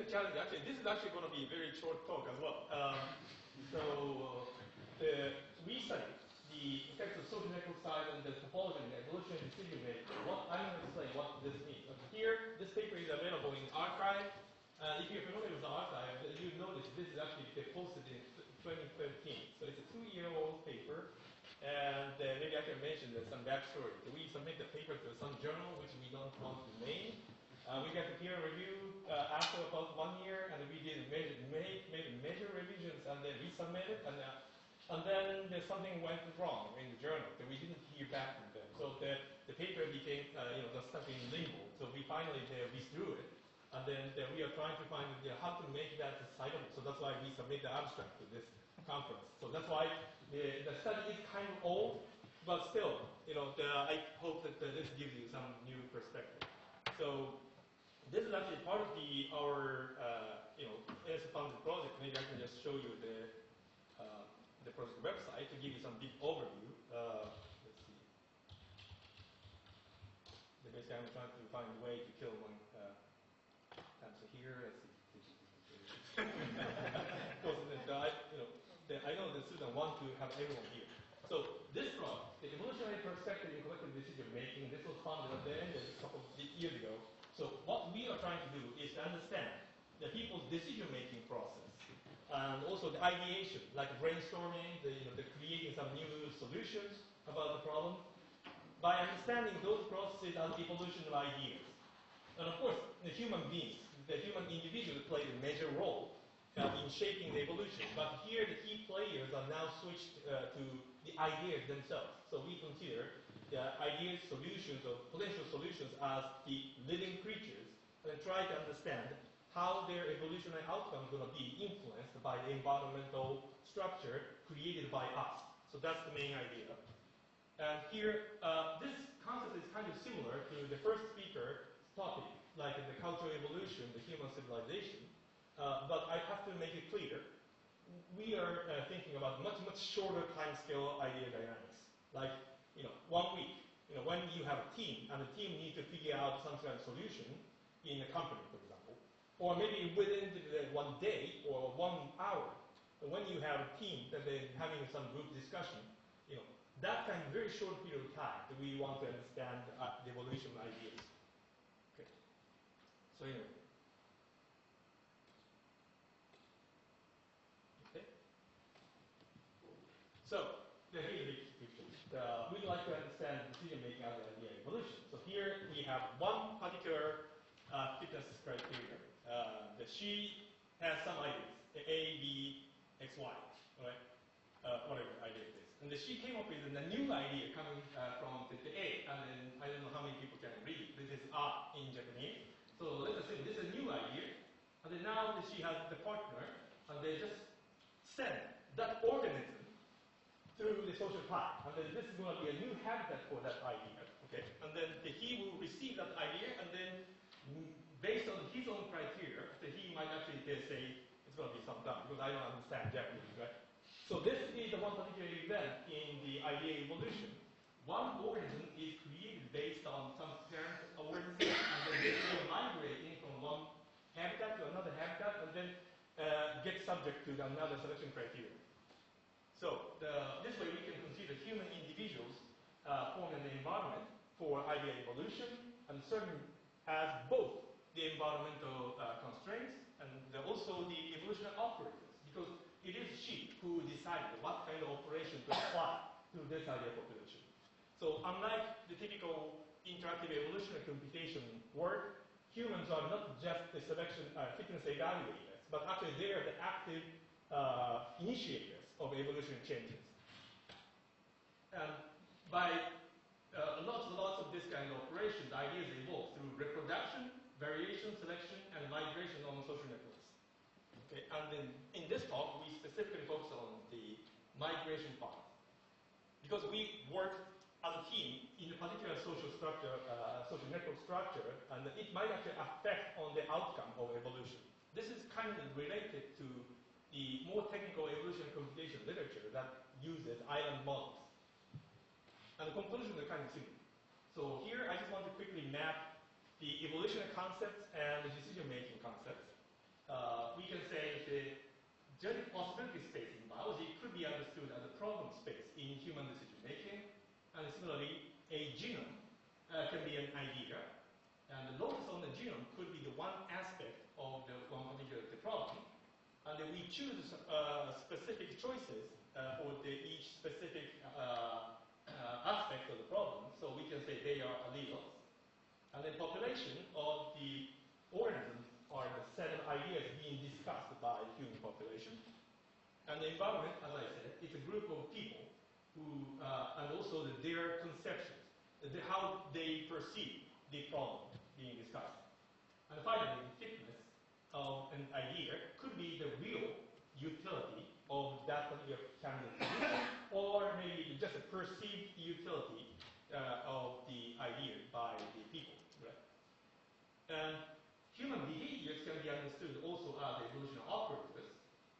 challenge. Actually, this is actually going to be a very short talk as well. We study the effects of social network size and the topology and the evolutionary decision making. I'm going to explain what this means. Here, this paper is available in arXiv. If you're familiar with the arXiv, you notice this is actually posted in 2013. So it's a 2-year-old paper. And maybe I can mention some backstory. We submit the paper to some journal, which we don't want to name. We got the peer review after about 1 year, and we did major revisions, and then we submitted, and then something went wrong in the journal. We didn't hear back from them. So the paper became just stuck in limbo. So we finally withdrew it, and then we are trying to find how to make that citable. So that's why we submit the abstract to this conference. So that's why the study is kind of old, but still, I hope that this gives you some new perspective. So this is actually part of our AS-funded project. Maybe I can just show you the project website to give you some big overview. Let's see. Basically, I'm trying to find a way to kill one answer here. Let's see. Because I know the students want to have everyone here. So this project, the evolutionary perspective in collective decision making, this was founded at the end of a couple of years ago. So what we are trying to do is to understand the people's decision-making process, and also the ideation, like brainstorming, the creating some new solutions about the problem, by understanding those processes as evolutionary ideas. And of course, the human beings, the human individual played a major role in shaping the evolution. But here, the key players are now switched to the ideas themselves. So we consider the ideas, solutions, or potential solutions as the living creatures, and try to understand how their evolutionary outcome is going to be influenced by the environmental structure created by us. So that's the main idea. And here, this concept is kind of similar to the first speaker's topic, like the cultural evolution, the human civilization. But I have to make it clear, we are thinking about much shorter time scale idea dynamics. Like, 1 week. When you have a team, and the team needs to figure out some kind of solution in a company, for example, or maybe within 1 day or 1 hour. When you have a team that they're having some group discussion, that kind of very short period of time that we want to understand the evolution of ideas. Okay. So anyway. Okay. So here's the big picture. We'd like to understand decision making as an idea evolution. So here we have one particular fitness criteria. That she has some ideas, A, B, X, Y, right? Whatever idea it is. And she came up with a new idea coming from the A, and then I don't know how many people can read. This is A in Japanese. So let's assume this is a new idea, and then now that she has the partner, and they just send that organism through the social path, and then this is going to be a new habitat for that idea, okay? And then he will receive that idea, and then based on his own criteria, that he might actually say it's going to be some dumb, because I don't understand Japanese, right? So this is the one particular event in the idea evolution. One organism is created based on some parent organism, and then they will migrate from one habitat to another habitat, and then get subject to another selection criteria. So this way we can consider human individuals forming the environment for idea evolution, and certain as both the environmental constraints and also the evolutionary operators, because it is she who decided what kind of operation to apply to this idea population. So unlike the typical interactive evolutionary computation work, humans are not just the selection fitness evaluators, but actually they are the active initiators of evolutionary changes. And by lots of this kind of operations, ideas evolve through reproduction, variation, selection, and migration on social networks. Okay, and then in this talk, we specifically focus on the migration part. Because we work as a team in a particular social structure, social network structure, and it might actually affect on the outcome of evolution. This is kind of related to the more technical evolutionary computation literature that uses island models. And the conclusions are kind of similar. So here, I just want to quickly map the evolutionary concepts and the decision-making concepts. we can say the genetic possibility space in biology could be understood as a problem space in human decision making. And similarly, a genome can be an idea. And the locus on the genome could be the one aspect of the one particular problem. And then we choose specific choices for each specific aspect of the problem. So we can say they are alleles. And the population of the organisms are the set of ideas being discussed by the human population. And the environment, as I said, is a group of people who, and also their conceptions, how they perceive the problem being discussed. And finally, the fitness of an idea could be the real utility of that particular candidate solution, or maybe just a perceived utility of the idea by the people. Right? And human behaviors can be understood also as evolutionary operators.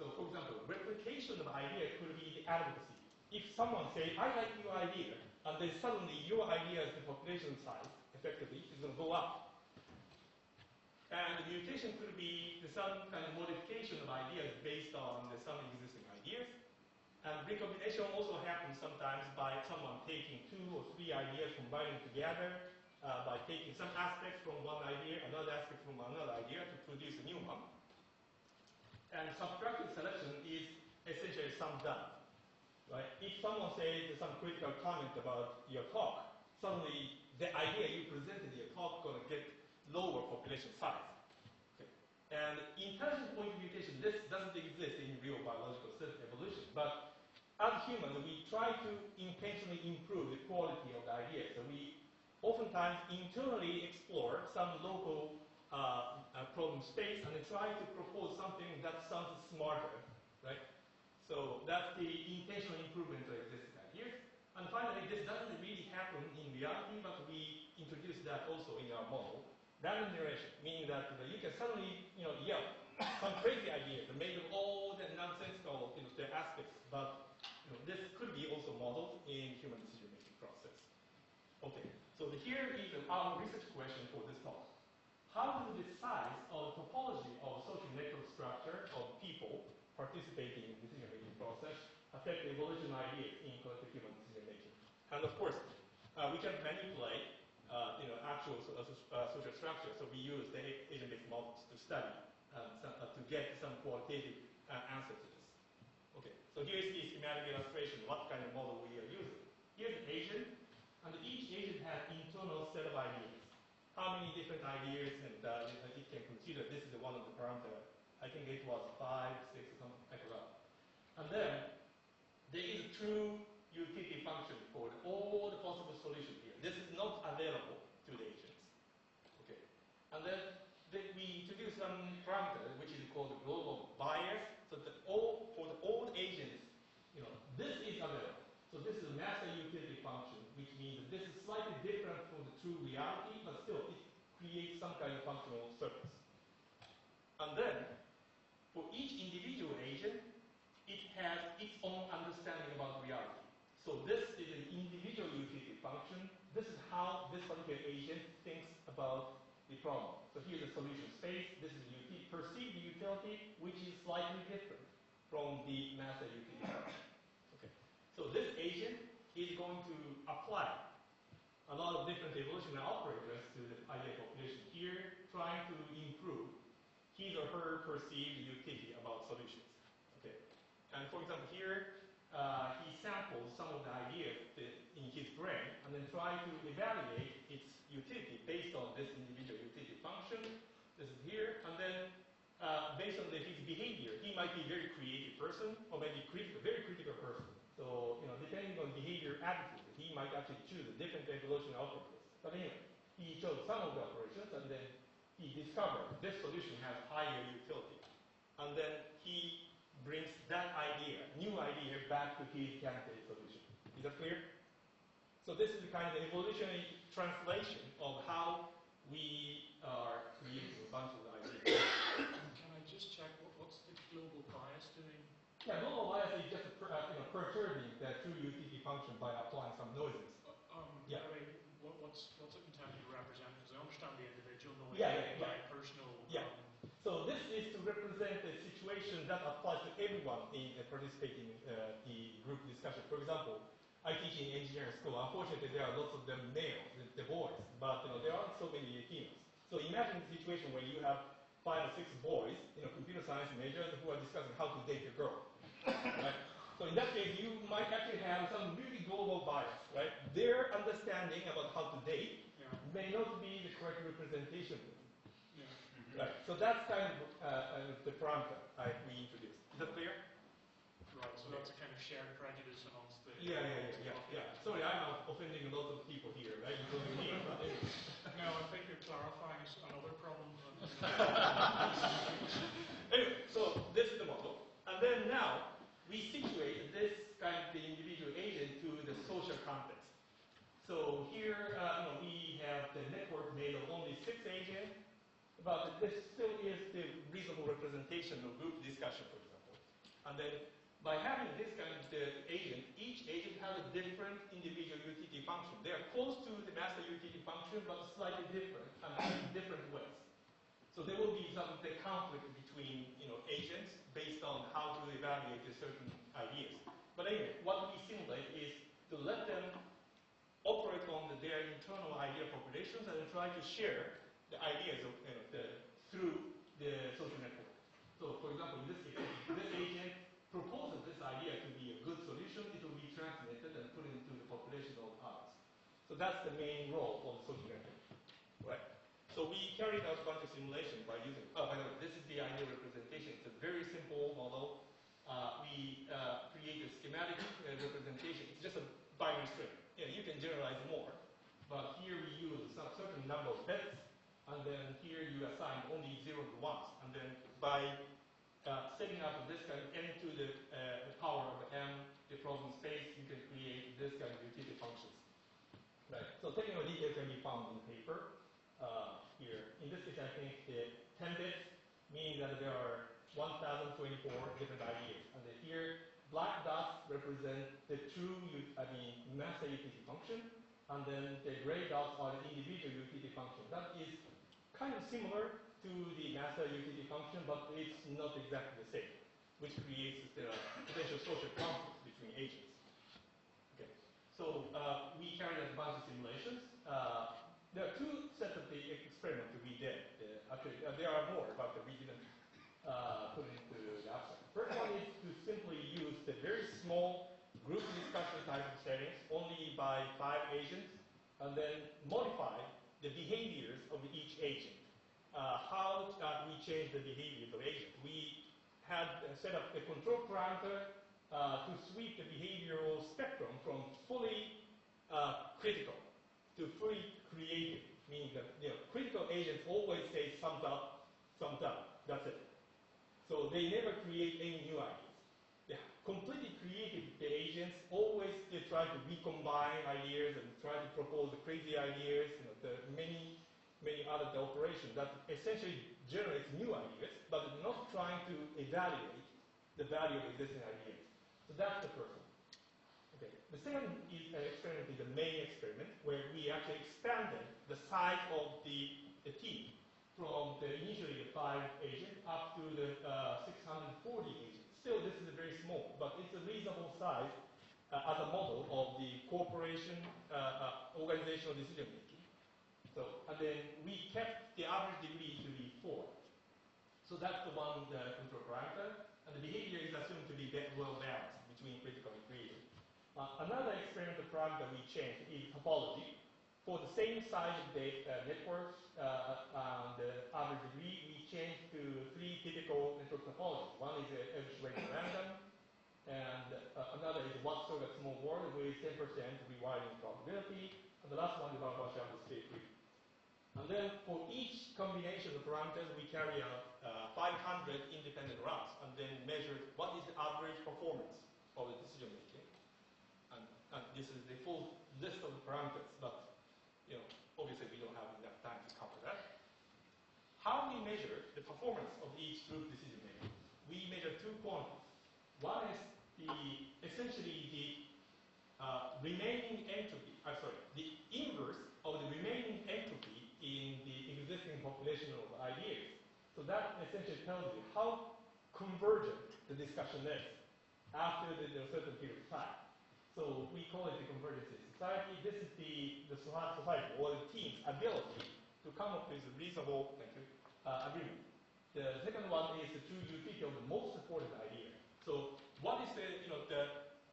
So, for example, replication of idea could be the advocacy. If someone says, I like your idea, and then suddenly your idea as the population size, effectively, is going to go up. And the mutation could be some kind of modification of ideas based on some existing ideas. And recombination also happens sometimes by someone taking 2 or 3 ideas, combining together, by taking some aspects from one idea, another aspect from another idea to produce a new one. And subtractive selection is essentially sum done. Right? If someone says some critical comment about your talk, suddenly the idea you presented in your talk is going to get lower population size. Okay. And intelligent point mutation, this doesn't exist in real biological evolution, but as humans, we try to intentionally improve the quality of the idea. So we oftentimes internally explore some local problem space and then try to propose something that sounds smarter, right? So that's the intentional improvement of existing ideas. And finally, this doesn't really happen in reality, but we introduce that also in our model. Random generation, meaning that you can suddenly yell some crazy ideas made of all the nonsensical the aspects, but this could be also modeled in human decision-making process. Okay, so here is our research question for this talk. How does the size of topology of social network structure of people participating in decision-making process affect the evolution ideas in collective human decision-making? And of course, we can manipulate actual social structure. So we use the agent-based models to study, to get some qualitative answer to this. Okay, so here's the schematic illustration, what kind of model we are using. Here's an agent, and each agent has internal set of ideas. How many different ideas and it can consider. This is one of the parameters. I think it was 5, 6, or something like that. And then there is a true utility function for all the possible solutions here. This is not available to the agents. Okay. And then we introduce some parameter which is called the global bias. So that for the old agents, this is available. So this is a master utility function, which means that this is slightly different from the true reality, but still it creates some kind of functional surface. And then for each individual agent, it has its own understanding about reality. So this is an individual utility function. This is how this particular agent thinks about the problem. So here's the solution space. This is perceived utility, which is slightly different from the master utility function. Okay. So this agent is going to apply a lot of different evolutionary operators to the idea population here, trying to improve his or her perceived utility about solutions. Okay. And for example, here he samples some of the ideas in his brain and then try to evaluate its utility based on this individual utility function. This is here, and then based on his behavior, he might be a very creative person or maybe very critical person. So depending on behavior attitude, he might actually choose a different evolutionary operators. But anyway, he chose some of the operations and then he discovered this solution has higher utility. And then he brings that idea, new idea, back to his candidate solution. Is that clear? So this is the kind of evolutionary translation of how we are creating a bunch of ideas. Can I just check what's the global bias doing? Yeah, global bias is just perturbing the true utility function by applying some noises. Yeah. I mean, what's it intended to represent? Because I understand the individual noise by personal. Yeah. So this is to represent a situation that applies to everyone in participating in the group discussion. For example, I teach in engineering school. Unfortunately, there are lots of them males, the boys, but there aren't so many females. So imagine the situation where you have 5 or 6 boys, computer science majors who are discussing how to date a girl, right? So in that case, you might actually have some really global bias, right? Their understanding about how to date may not be the correct representation. Right. So that's kind of the parameter we introduced. Is that clear? Right. So that's a kind of shared prejudice amongst the. Yeah. Sorry, I'm offending a lot of people here, right? Including me. No, I think you're clarifying another problem. Anyway, so this is the model, and then now we situate this kind of the individual agent to the social context. So here, we have the network made of only 6 agents. But this still is the reasonable representation of group discussion, for example. And then by having this kind of agent, each agent has a different individual utility function. They are close to the master utility function, but slightly different and in different ways. So there will be some conflict between agents based on how to evaluate the certain ideas. But anyway, what we simulate is to let them operate on their internal idea populations and try to share the ideas of, through the social network. So, for example, in this case, this agent proposes this idea to be a good solution. It will be transmitted and put into the population of others. So that's the main role of the social network, right? So we carried out a bunch of simulations by using. Oh, by the way, this is the ideal representation. It's a very simple model. We create a schematic representation. It's just a binary string. You can generalize more, but here we use some certain number of bits. And then here you assign only 0 to 1s. And then by setting up this kind of n to the power of m, the problem space, you can create this kind of utility functions. Right. So technical details can be found in the paper here. In this case, I think the 10 bits means that there are 1,024 different ideas. And then here, black dots represent the true, master utility function. And then the gray dots are the individual utility function. That is kind of similar to the master utility function, but it's not exactly the same, which creates the potential social conflict between agents. Okay, so we carried out a bunch of simulations. There are 2 sets of the experiments that we did. Actually, there are more, but we didn't put it into the abstract. First one is to simply use the very small group discussion type of settings, only by 5 agents, and then modify the behaviors of each agent. How we change the behaviors of agents? We had set up a control parameter to sweep the behavioral spectrum from fully critical to fully creative, meaning that critical agents always say thumbs up, that's it. So they never create any new ideas. The completely creative agents always try to recombine ideas and try to propose the crazy ideas, the many other operations that essentially generates new ideas, but not trying to evaluate the value of existing ideas. So that's the first one. Okay. The second experiment is the main experiment, where we actually expanded the size of the team from initially the 5 agents up to the 640 agents. Still, this is very small, but it's a reasonable size as a model of the cooperation, organizational decision making. So, and then we kept the average degree to be 4. So that's the one, the control parameter, and the behavior is assumed to be well balanced between critical and creative. Another experimental parameter we changed is topology. For the same size of the networks and the average degree, we changed to 3 typical network topologies. One is edge-weighted random, and another is one sort of small world with 10% rewiring probability, and the last one is about partial state free. And then for each combination of parameters, we carry out 500 independent runs, and then measure what is the average performance of the decision making. And this is the full list of the parameters, but obviously we don't have enough time to cover that. How we measure the performance of each group decision making? We measure 2 quantities. One is essentially the remaining entropy, the inverse of the remaining entropy in the existing population of ideas. So that essentially tells you how convergent the discussion is after the certain period of time. So we call it the convergence in society. This is the society or the team's ability to come up with a reasonable agreement. The second one is the true utility of the most supported idea. So what is the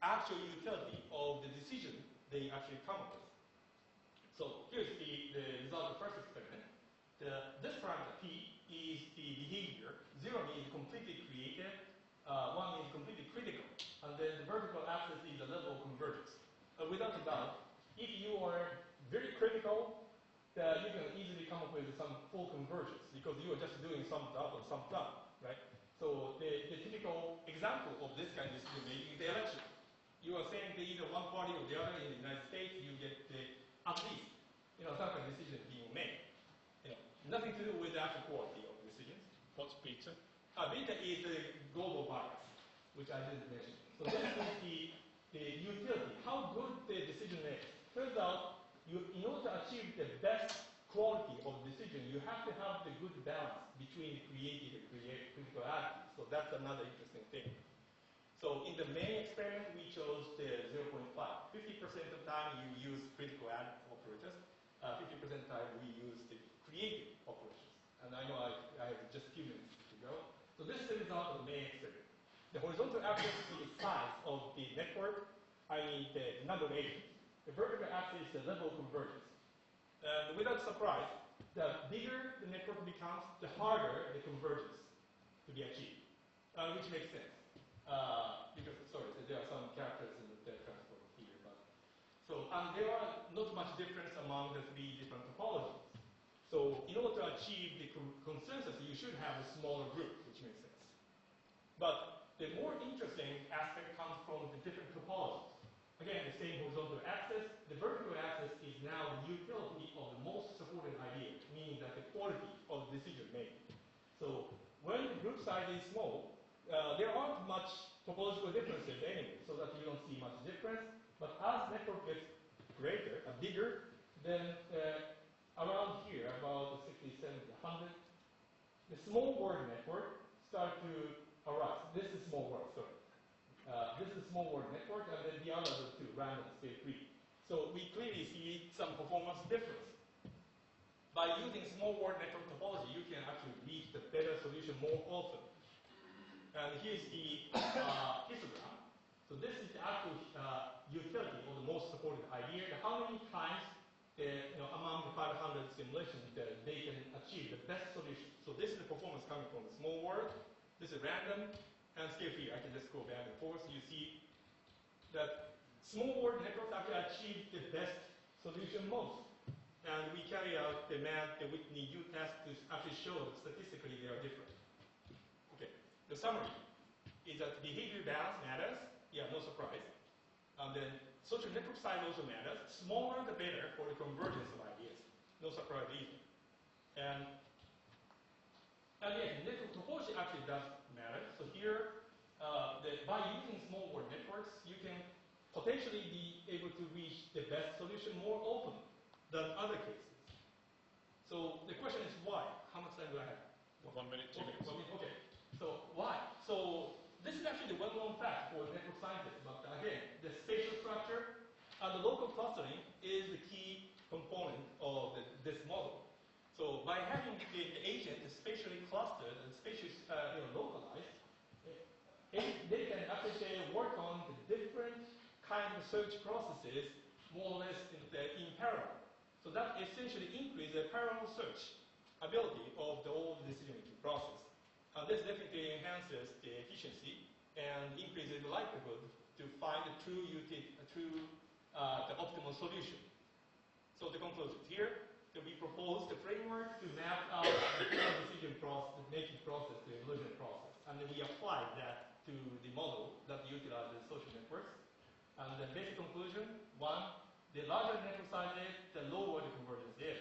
actual utility of the decision they actually come up with? So here's the result of the first experiment. This parameter P is the behavior. 0 means completely creative. 1 means completely critical. And then the vertical axis is the level of convergence. Without a doubt, if you are very critical, you can easily come up with some full convergence because you are just doing some up or some down, right? So the typical example of this kind of decision making is the election. You are saying that either one party or the other in the United States, you get at least some kind of decision being made. Nothing to do with the actual quality of decisions. What's beta? Beta is the global bias, which I didn't mention. So this is the utility, how good the decision is. Turns out, in order to achieve the best quality of the decision, you have to have the good balance between the creative and critical attitude. So that's another interesting thing. So in the main experiment, we chose the 0.5. 50% of the time you use critical operators. 50% of the time we use the creative operations. And I know I have just a few minutes to go. So this is the result of the main experiment. The horizontal axis is the size of the network, i.e. the number of agents. The vertical axis is the level of convergence. Without surprise, the bigger the network becomes, the harder the convergence to be achieved, which makes sense. Because, sorry, there are some characters in the transport here. And there are not much difference among the 3 different topologies. So in order to achieve the consensus, you should have a smaller group, which makes sense. But the more interesting aspect comes from the different topologies. Again, the same horizontal axis. The vertical axis is now the utility of the most supported idea, meaning that the quality of the decision making. So when the group size is small, there aren't much topological differences anyway, so that you don't see much difference. But as network gets greater, bigger, then around here, about 60, 70, 100, the small word network start to arise. This is small word, sorry. This is small word network, and then the others are 2, random, scale 3. So we clearly see some performance difference. By using small word network topology, you can actually reach the better solution more often. And here's the histogram. So this is the actual utility or the most supported idea. How many times among the 500 simulations that they can achieve the best solution. So this is the performance coming from the small word. This is random and scale 3. I can just go back and forth. So you see that small word networks actually achieve the best solution most. And we carry out the Whitney-U test to actually show that statistically they are different. Okay. The summary is that behavior balance matters. Yeah, no surprise. And then social network size also matters. Smaller the better for the convergence of ideas. No surprise either. And yes, network topology actually does matter. So here, by using small word networks, you can potentially be able to reach the best solution more often than other cases. So the question is why? How much time do I have? 1 minute, 2 minutes. Okay. So why? So this is actually the well-known fact for network scientists. But again, the spatial structure and the local clustering is the key component of this model. So by having the agent spatially clustered and spatially localized, they can actually work on the different kinds of search processes more or less in parallel. So that essentially increases the parallel search ability of the whole decision-making process. This definitely enhances the efficiency and increases the likelihood to find the optimal solution. So the conclusion here, that we propose the framework to map out the decision process, the making process, the evolution process, and then we apply that to the model that utilizes social networks. And the basic conclusion: 1, the larger the network size is, the lower the convergence is.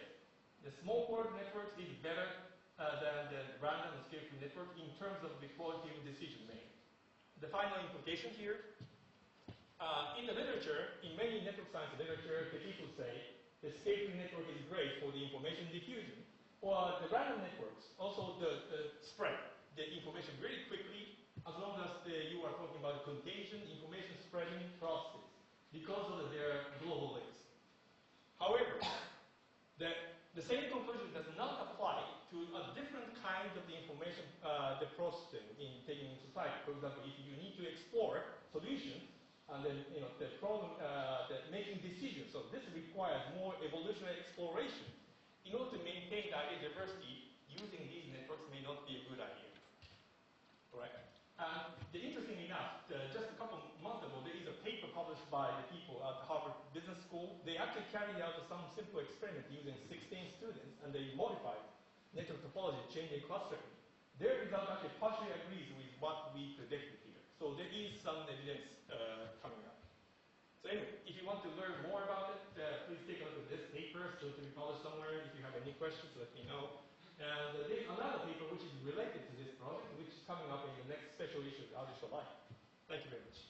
The small word network is better than the random and scale-free network in terms of the quality of decision making. The final implication here, in the literature, in many network science literature, the people say the scale-free network is great for the information diffusion, or the random networks. Also, the different kinds of the information, the processing in taking into sight. For example, if you need to explore solutions, and then the problem, the making decisions. So this requires more evolutionary exploration. In order to maintain the idea diversity, using these networks may not be a good idea. Correct? Interestingly enough, just a couple months ago, there is a paper published by the people at Harvard Business School. They actually carried out some simple experiment using 16 students, and they modified network topology, changing clustering. Their result actually partially agrees with what we predicted here. So there is some evidence coming up. So anyway, if you want to learn more about it, please take a look at this paper. So to be published somewhere. If you have any questions, let me know. And there's another paper which is related to this project, which is coming up in the next special issue of Algebra Life. Thank you very much.